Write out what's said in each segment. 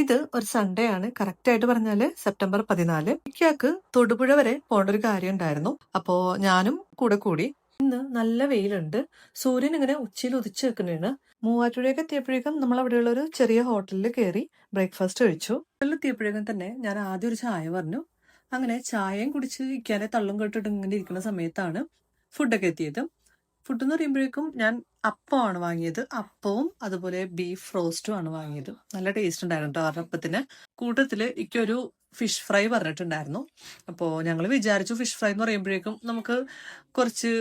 ഇത് ഒരു സൺഡേ ആണ്. കറക്റ്റ് ആയിട്ട് പറഞ്ഞാല് സെപ്റ്റംബർ 14. ഇക്കാക്ക് തൊടുപുഴ വരെ പോകേണ്ട ഒരു കാര്യം ഉണ്ടായിരുന്നു. അപ്പോ ഞാനും കൂടെ കൂടി. ഇന്ന് നല്ല വെയിലുണ്ട്. സൂര്യൻ ഇങ്ങനെ ഉച്ചയിൽ ഉദിച്ചു വെക്കുന്നതാണ്. മൂവാറ്റുപുഴയൊക്കെ എത്തിയപ്പോഴേക്കും നമ്മൾ അവിടെയുള്ള ഒരു ചെറിയ ഹോട്ടലിൽ കയറി ബ്രേക്ക്ഫാസ്റ്റ് കഴിച്ചു. ഹോട്ടലിൽ എത്തിയപ്പോഴേക്കും തന്നെ ഞാൻ ആദ്യം ഒരു ചായ പറഞ്ഞു. അങ്ങനെ ചായയും കുടിച്ച് ഇക്കാനെ തള്ളും കേട്ടിട്ട് ഇങ്ങനെ ഇരിക്കുന്ന സമയത്താണ് ഫുഡൊക്കെ എത്തിയത്. ഫുഡ് എന്ന് പറയുമ്പോഴേക്കും ഞാൻ അപ്പമാണ് വാങ്ങിയത്. അപ്പവും അതുപോലെ ബീഫ് റോസ്റ്റും ആണ് വാങ്ങിയത്. നല്ല ടേസ്റ്റ് ഉണ്ടായിരുന്നു കേട്ടോ. അവരുടെ അപ്പത്തിന് കൂട്ടത്തില് എനിക്കൊരു ഫിഷ് ഫ്രൈ പറഞ്ഞിട്ടുണ്ടായിരുന്നു. അപ്പോൾ ഞങ്ങൾ വിചാരിച്ചു ഫിഷ് ഫ്രൈ എന്ന് പറയുമ്പോഴേക്കും നമുക്ക് കുറച്ച്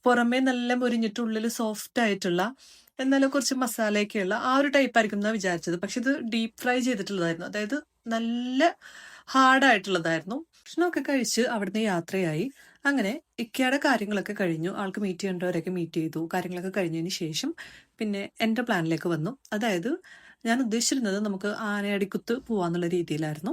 പുറമേ നല്ല മുരിഞ്ഞിട്ട് ഉള്ളിൽ സോഫ്റ്റ് ആയിട്ടുള്ള എന്നാലും കുറച്ച് മസാലയൊക്കെയുള്ള ആ ഒരു ടൈപ്പ് ആയിരിക്കും എന്നാണ് വിചാരിച്ചത്. പക്ഷെ ഇത് ഡീപ്പ് ഫ്രൈ ചെയ്തിട്ടുള്ളതായിരുന്നു. അതായത് നല്ല ഹാർഡായിട്ടുള്ളതായിരുന്നു. ഭക്ഷണമൊക്കെ കഴിച്ച് അവിടുന്ന് യാത്രയായി. അങ്ങനെ ഇക്കയുടെ കാര്യങ്ങളൊക്കെ കഴിഞ്ഞു. ആൾക്ക് മീറ്റ് ചെയ്യേണ്ടവരൊക്കെ മീറ്റ് ചെയ്തു. കാര്യങ്ങളൊക്കെ കഴിഞ്ഞതിന് ശേഷം പിന്നെ എൻ്റെ പ്ലാനിലേക്ക് വന്നു. അതായത് ഞാൻ ഉദ്ദേശിച്ചിരുന്നത് നമുക്ക് ആനയടിക്കുത്ത് പോവാന്നുള്ള രീതിയിലായിരുന്നു.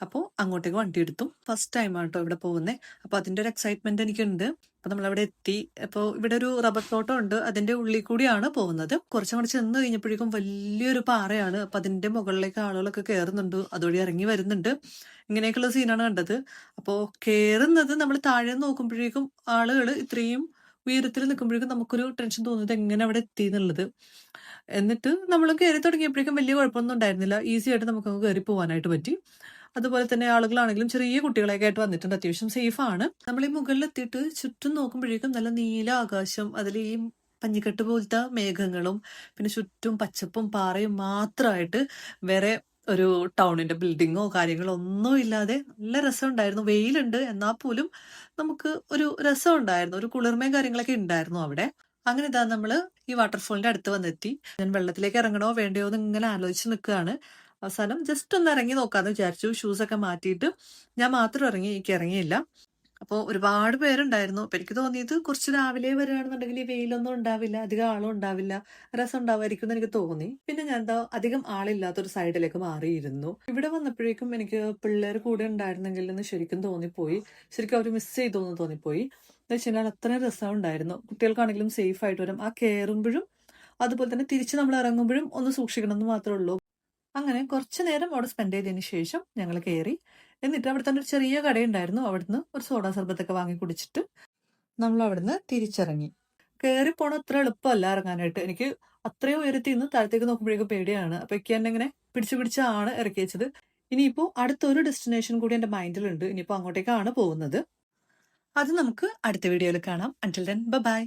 അപ്പോൾ അങ്ങോട്ടേക്ക് വണ്ടി എടുത്തു. ഫസ്റ്റ് ടൈമാണ് കേട്ടോ ഇവിടെ പോകുന്നത്. അപ്പോൾ അതിൻ്റെ ഒരു എക്സൈറ്റ്മെന്റ് എനിക്കുണ്ട്. അപ്പോൾ നമ്മളവിടെ എത്തി. അപ്പോൾ ഇവിടെ ഒരു റബ്ബർ തോട്ടം ഉണ്ട്. അതിന്റെ ഉള്ളിൽ കൂടിയാണ് പോകുന്നത്. കുറച്ചങ്ങോട്ട് ചെന്ന് കഴിഞ്ഞപ്പോഴേക്കും വലിയൊരു പാറയാണ്. അപ്പൊ അതിന്റെ മുകളിലേക്ക് ആളുകളൊക്കെ കയറുന്നുണ്ട്. അതുവഴി ഇറങ്ങി വരുന്നുണ്ട്. ഇങ്ങനെയൊക്കെയുള്ള സീനാണ് കണ്ടത്. അപ്പോൾ കയറുന്നത് നമ്മൾ താഴെ നോക്കുമ്പോഴേക്കും ആളുകൾ ഇത്രയും ഉയരത്തിൽ നിൽക്കുമ്പോഴേക്കും നമുക്കൊരു ടെൻഷൻ തോന്നുന്നത് എങ്ങനെ അവിടെ എത്തി എന്നുള്ളത്. എന്നിട്ട് നമ്മൾ കയറി തുടങ്ങിയപ്പോഴേക്കും വലിയ കുഴപ്പമൊന്നും ഉണ്ടായിരുന്നില്ല. ഈസി ആയിട്ട് നമുക്ക് കയറി പോകാനായിട്ട് പറ്റി. അതുപോലെ തന്നെ ആളുകളാണെങ്കിലും ചെറിയ കുട്ടികളൊക്കെ ആയിട്ട് വന്നിട്ടുണ്ട്. അത്യാവശ്യം സേഫ് ആണ്. നമ്മൾ ഈ മുകളിൽ എത്തിയിട്ട് ചുറ്റും നോക്കുമ്പോഴേക്കും നല്ല നീല ആകാശം, അതിൽ ഈ പഞ്ഞിക്കെട്ട് പോലത്തെ മേഘങ്ങളും പിന്നെ ചുറ്റും പച്ചപ്പും പാറയും മാത്രമായിട്ട് വേറെ ഒരു ടൗണിന്റെ ബിൽഡിങ്ങോ കാര്യങ്ങളോ ഒന്നും ഇല്ലാതെ നല്ല രസമുണ്ടായിരുന്നു. വെയിലുണ്ട് എന്നാൽ പോലും നമുക്ക് ഒരു രസം ഉണ്ടായിരുന്നു. ഒരു കുളിർമയും കാര്യങ്ങളൊക്കെ ഉണ്ടായിരുന്നു അവിടെ. അങ്ങനെ ഇതാ നമ്മള് ഈ വാട്ടർഫോളിന്റെ അടുത്ത് വന്നെത്തി. ഞാൻ വെള്ളത്തിലേക്ക് ഇറങ്ങണോ വേണ്ടയോ എന്ന് ഇങ്ങനെ ആലോചിച്ച് നിൽക്കുകയാണ്. അവസാനം ജസ്റ്റ് ഒന്ന് ഇറങ്ങി നോക്കാന്ന് വിചാരിച്ചു. ഷൂസ് ഒക്കെ മാറ്റിയിട്ട് ഞാൻ മാത്രം ഇറങ്ങി. എനിക്ക് ഇറങ്ങിയില്ല. അപ്പോൾ ഒരുപാട് പേരുണ്ടായിരുന്നു. അപ്പൊ എനിക്ക് തോന്നിയത് കുറച്ച് രാവിലെ വരികയാണെന്നുണ്ടെങ്കിൽ ഈ വെയിലൊന്നും ഉണ്ടാവില്ല, അധികം ആളും ഉണ്ടാവില്ല, രസം ഉണ്ടാവായിരിക്കും എന്ന് എനിക്ക് തോന്നി. പിന്നെ ഞാൻ എന്താ അധികം ആളില്ലാത്തൊരു സൈഡിലേക്ക് മാറിയിരുന്നു. ഇവിടെ വന്നപ്പോഴേക്കും എനിക്ക് പിള്ളേർ കൂടെ ഉണ്ടായിരുന്നെങ്കിൽ എന്ന് ശരിക്കും തോന്നിപ്പോയി. ശരിക്കും അവർ മിസ് ചെയ്തു എന്ന് തോന്നിപ്പോയി. എന്ന് വെച്ചാൽ അത്രയും രസം ഉണ്ടായിരുന്നു. കുട്ടികൾക്കാണെങ്കിലും സേഫ് ആയിട്ട് വരും. ആ കയറുമ്പോഴും അതുപോലെ തന്നെ തിരിച്ച് നമ്മൾ ഇറങ്ങുമ്പോഴും ഒന്ന് സൂക്ഷിക്കണം എന്ന് മാത്രമേ ഉള്ളൂ. അങ്ങനെ കുറച്ചു നേരം അവിടെ സ്പെൻഡ് ചെയ്തതിന് ശേഷം ഞങ്ങൾ കയറി. എന്നിട്ട് അവിടെ തന്നെ ഒരു ചെറിയ കടയുണ്ടായിരുന്നു. അവിടുന്ന് ഒരു സോഡാ സർബത്തൊക്കെ വാങ്ങി കുടിച്ചിട്ട് നമ്മൾ അവിടുന്ന് തിരിച്ചിറങ്ങി. കയറി പോണ അത്ര എളുപ്പമല്ല ഇറങ്ങാനായിട്ട്. എനിക്ക് അത്രയും ഉയരത്തിൽ നിന്ന് താഴത്തേക്ക് നോക്കുമ്പോഴേക്കും പേടിയാണ്. അപ്പൊ എനിക്ക് എന്നെ ഇങ്ങനെ പിടിച്ചാണ് ഇറക്കി വെച്ചത്. ഇനിയിപ്പോ അടുത്തൊരു ഡെസ്റ്റിനേഷൻ കൂടി എന്റെ മൈൻഡിലുണ്ട്. ഇനിയിപ്പോ അങ്ങോട്ടേക്കാണ് പോകുന്നത്. അത് നമുക്ക് അടുത്ത വീഡിയോയിൽ കാണാം. അൻടിൽ ദെൻ ബൈ.